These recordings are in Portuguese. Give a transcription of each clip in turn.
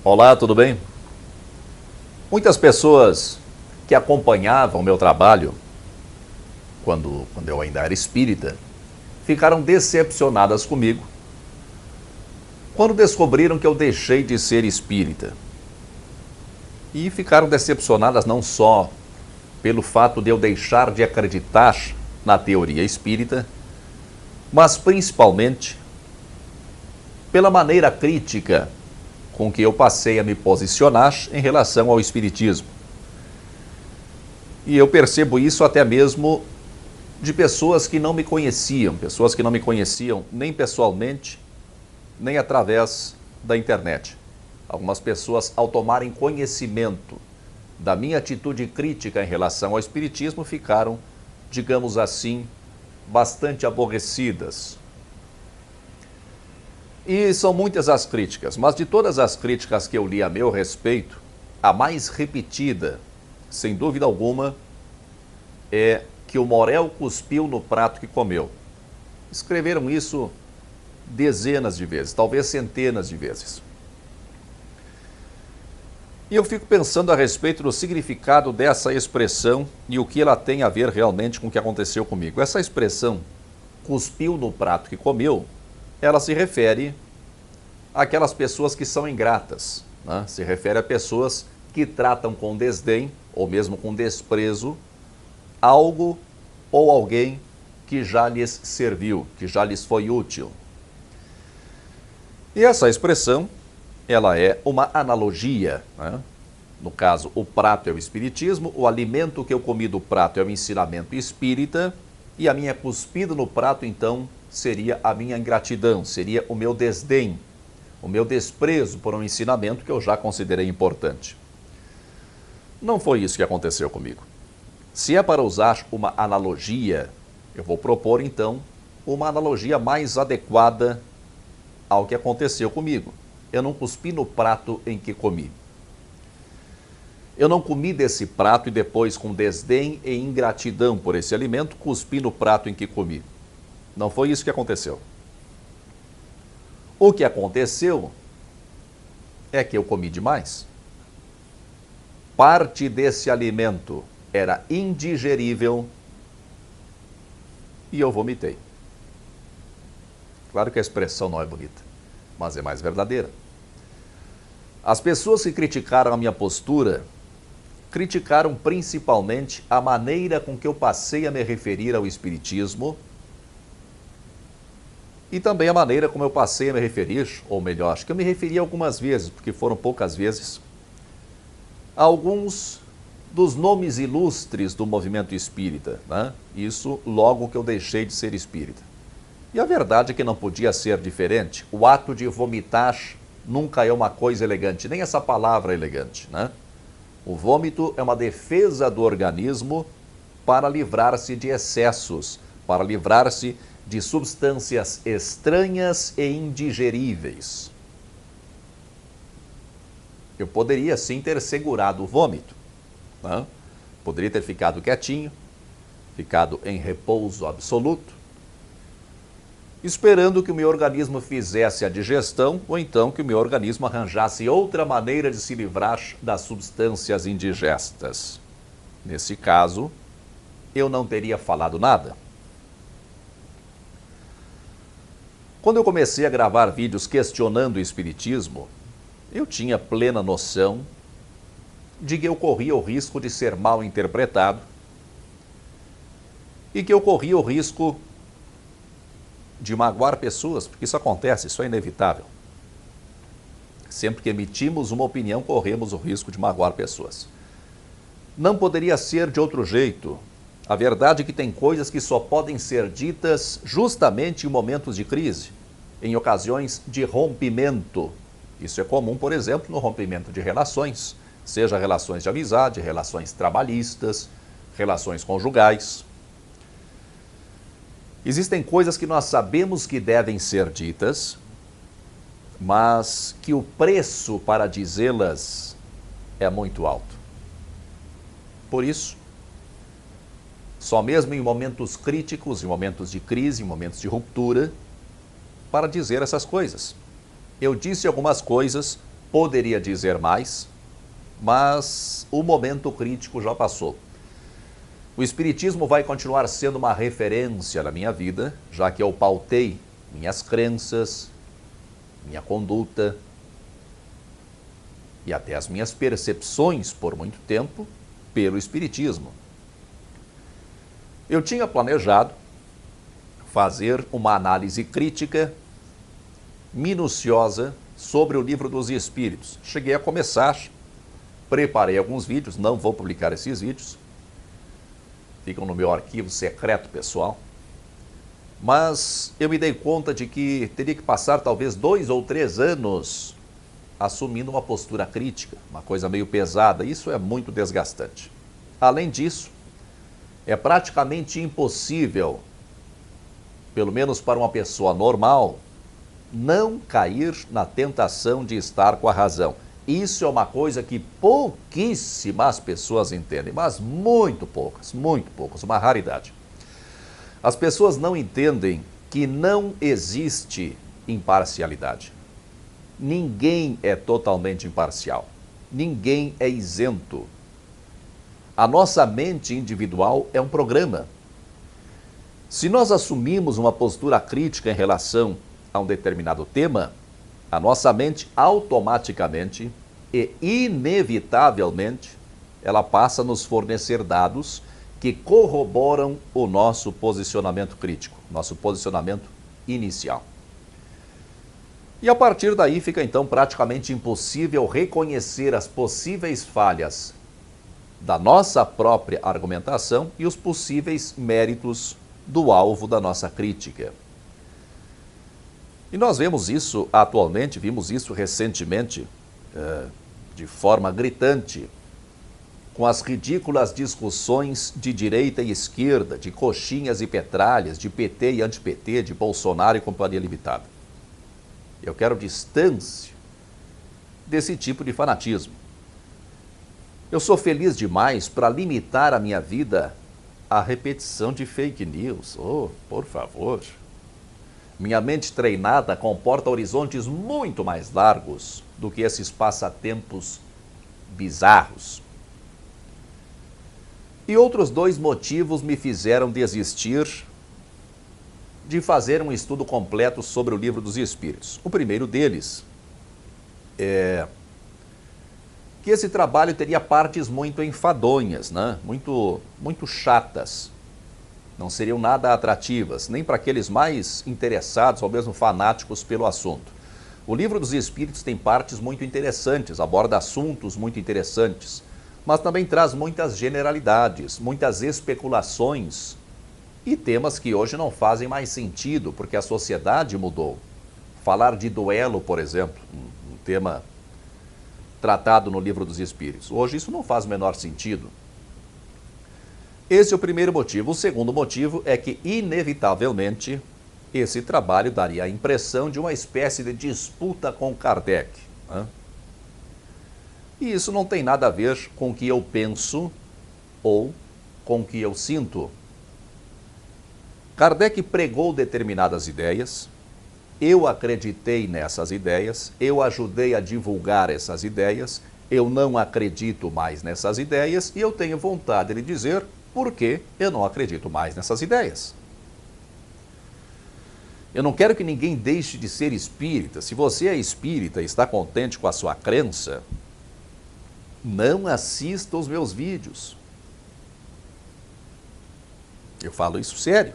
Olá, tudo bem? Muitas pessoas que acompanhavam o meu trabalho, quando eu ainda era espírita, ficaram decepcionadas comigo quando descobriram que eu deixei de ser espírita. E ficaram decepcionadas não só pelo fato de eu deixar de acreditar na teoria espírita, mas principalmente pela maneira crítica com que eu passei a me posicionar em relação ao espiritismo. E eu percebo isso até mesmo de pessoas que não me conheciam, nem pessoalmente, nem através da internet. Algumas pessoas, ao tomarem conhecimento da minha atitude crítica em relação ao espiritismo, ficaram, digamos assim, bastante aborrecidas. E são muitas as críticas, mas de todas as críticas que eu li a meu respeito, a mais repetida, sem dúvida alguma, é que o Morel cuspiu no prato que comeu. Escreveram isso dezenas de vezes, talvez centenas de vezes. E eu fico pensando a respeito do significado dessa expressão e o que ela tem a ver realmente com o que aconteceu comigo. Essa expressão, cuspiu no prato que comeu, ela se refere àquelas pessoas que são ingratas, né? Se refere a pessoas que tratam com desdém, ou mesmo com desprezo, algo ou alguém que já lhes serviu, que já lhes foi útil. E essa expressão, ela é uma analogia, né? No caso, o prato é o espiritismo, o alimento que eu comi do prato é o ensinamento espírita, e a minha cuspida no prato, então, seria a minha ingratidão, seria o meu desdém, o meu desprezo por um ensinamento que eu já considerei importante. Não foi isso que aconteceu comigo. Se é para usar uma analogia, eu vou propor, então, uma analogia mais adequada ao que aconteceu comigo. Eu não cuspi no prato em que comi. Eu não comi desse prato e depois, com desdém e ingratidão por esse alimento, cuspi no prato em que comi. Não foi isso que aconteceu. O que aconteceu é que eu comi demais. Parte desse alimento era indigerível e eu vomitei. Claro que a expressão não é bonita, mas é mais verdadeira. As pessoas que criticaram a minha postura criticaram principalmente a maneira com que eu passei a me referir ao espiritismo e também a maneira como eu passei a me referir, ou melhor, acho que eu me referi algumas vezes, porque foram poucas vezes, a alguns dos nomes ilustres do movimento espírita, né? Isso logo que eu deixei de ser espírita. E a verdade é que não podia ser diferente. O ato de vomitar nunca é uma coisa elegante, nem essa palavra é elegante, né? O vômito é uma defesa do organismo para livrar-se de excessos, para livrar-se de substâncias estranhas e indigeríveis. Eu poderia sim ter segurado o vômito, né? Poderia ter ficado quietinho, ficado em repouso absoluto, esperando que o meu organismo fizesse a digestão ou então que o meu organismo arranjasse outra maneira de se livrar das substâncias indigestas. Nesse caso, eu não teria falado nada. Quando eu comecei a gravar vídeos questionando o espiritismo, eu tinha plena noção de que eu corria o risco de ser mal interpretado e que eu corria o risco de magoar pessoas, porque isso acontece, isso é inevitável. Sempre que emitimos uma opinião, corremos o risco de magoar pessoas. Não poderia ser de outro jeito. A verdade é que tem coisas que só podem ser ditas justamente em momentos de crise, em ocasiões de rompimento. Isso é comum, por exemplo, no rompimento de relações, seja relações de amizade, relações trabalhistas, relações conjugais. Existem coisas que nós sabemos que devem ser ditas, mas que o preço para dizê-las é muito alto. Por isso, só mesmo em momentos críticos, em momentos de crise, em momentos de ruptura, para dizer essas coisas. Eu disse algumas coisas poderia dizer mais, mas o momento crítico já passou. O Espiritismo vai continuar sendo uma referência na minha vida, já que eu pautei minhas crenças, minha conduta e até as minhas percepções por muito tempo pelo Espiritismo. Eu tinha planejado fazer uma análise crítica, minuciosa, sobre o Livro dos Espíritos. Cheguei a começar, preparei alguns vídeos, não vou publicar esses vídeos, ficam no meu arquivo secreto pessoal, mas eu me dei conta de que teria que passar talvez 2 ou 3 anos assumindo uma postura crítica, uma coisa meio pesada. Isso é muito desgastante. Além disso, é praticamente impossível, pelo menos para uma pessoa normal, não cair na tentação de estar com a razão. Isso é uma coisa que pouquíssimas pessoas entendem, mas muito poucas, uma raridade. As pessoas não entendem que não existe imparcialidade. Ninguém é totalmente imparcial. Ninguém é isento. A nossa mente individual é um programa. Se nós assumimos uma postura crítica em relação a um determinado tema, a nossa mente automaticamente e inevitavelmente ela passa a nos fornecer dados que corroboram o nosso posicionamento crítico, nosso posicionamento inicial. E a partir daí fica então praticamente impossível reconhecer as possíveis falhas da nossa própria argumentação e os possíveis méritos do alvo da nossa crítica. E nós vemos isso atualmente, vimos isso recentemente, de forma gritante, com as ridículas discussões de direita e esquerda, de coxinhas e petralhas, de PT e anti-PT, de Bolsonaro e Companhia Limitada. Eu quero distância desse tipo de fanatismo. Eu sou feliz demais para limitar a minha vida à repetição de fake news. Oh, por favor. Minha mente treinada comporta horizontes muito mais largos do que esses passatempos bizarros. E outros 2 motivos me fizeram desistir de fazer um estudo completo sobre o Livro dos Espíritos. O primeiro deles é que esse trabalho teria partes muito enfadonhas, né? muito chatas. Não seriam nada atrativas, nem para aqueles mais interessados ou mesmo fanáticos pelo assunto. O Livro dos Espíritos tem partes muito interessantes, aborda assuntos muito interessantes, mas também traz muitas generalidades, muitas especulações e temas que hoje não fazem mais sentido, porque a sociedade mudou. Falar de duelo, por exemplo, um tema tratado no Livro dos Espíritos. Hoje isso não faz o menor sentido. Esse é o primeiro motivo. O segundo motivo é que, inevitavelmente, esse trabalho daria a impressão de uma espécie de disputa com Kardec, né? E isso não tem nada a ver com o que eu penso ou com o que eu sinto. Kardec pregou determinadas ideias, eu acreditei nessas ideias, eu ajudei a divulgar essas ideias, eu não acredito mais nessas ideias e eu tenho vontade de dizer por que eu não acredito mais nessas ideias. Eu não quero que ninguém deixe de ser espírita. Se você é espírita e está contente com a sua crença, não assista os meus vídeos. Eu falo isso sério.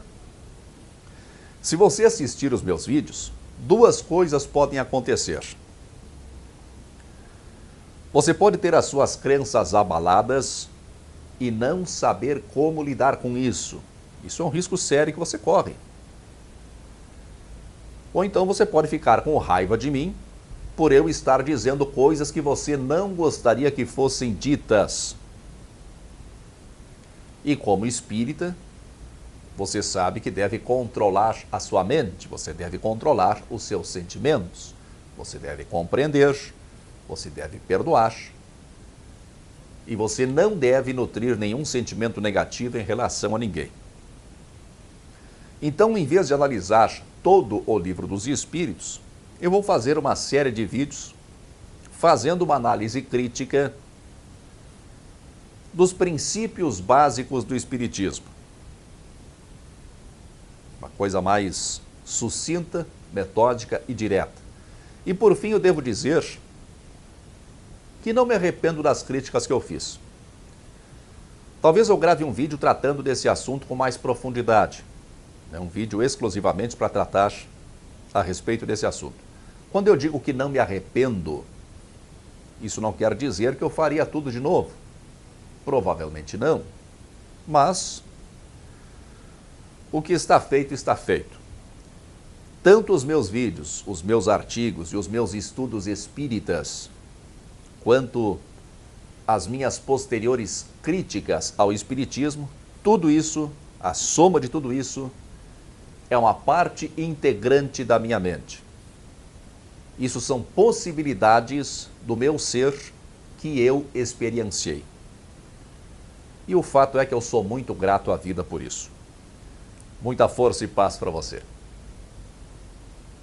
Se você assistir os meus vídeos, 2 coisas podem acontecer. Você pode ter as suas crenças abaladas e não saber como lidar com isso. Isso é um risco sério que você corre. Ou então você pode ficar com raiva de mim por eu estar dizendo coisas que você não gostaria que fossem ditas. E como espírita, você sabe que deve controlar a sua mente, você deve controlar os seus sentimentos, você deve compreender, você deve perdoar. E você não deve nutrir nenhum sentimento negativo em relação a ninguém. Então, em vez de analisar todo o Livro dos Espíritos, eu vou fazer uma série de vídeos fazendo uma análise crítica dos princípios básicos do Espiritismo. Uma coisa mais sucinta, metódica e direta. E por fim eu devo dizer que não me arrependo das críticas que eu fiz. Talvez eu grave um vídeo tratando desse assunto com mais profundidade. Um vídeo exclusivamente para tratar a respeito desse assunto. Quando eu digo que não me arrependo, isso não quer dizer que eu faria tudo de novo. Provavelmente não. Mas o que está feito, está feito. Tanto os meus vídeos, os meus artigos e os meus estudos espíritas, quanto as minhas posteriores críticas ao Espiritismo, tudo isso, a soma de tudo isso, é uma parte integrante da minha mente. Isso são possibilidades do meu ser que eu experienciei. E o fato é que eu sou muito grato à vida por isso. Muita força e paz para você.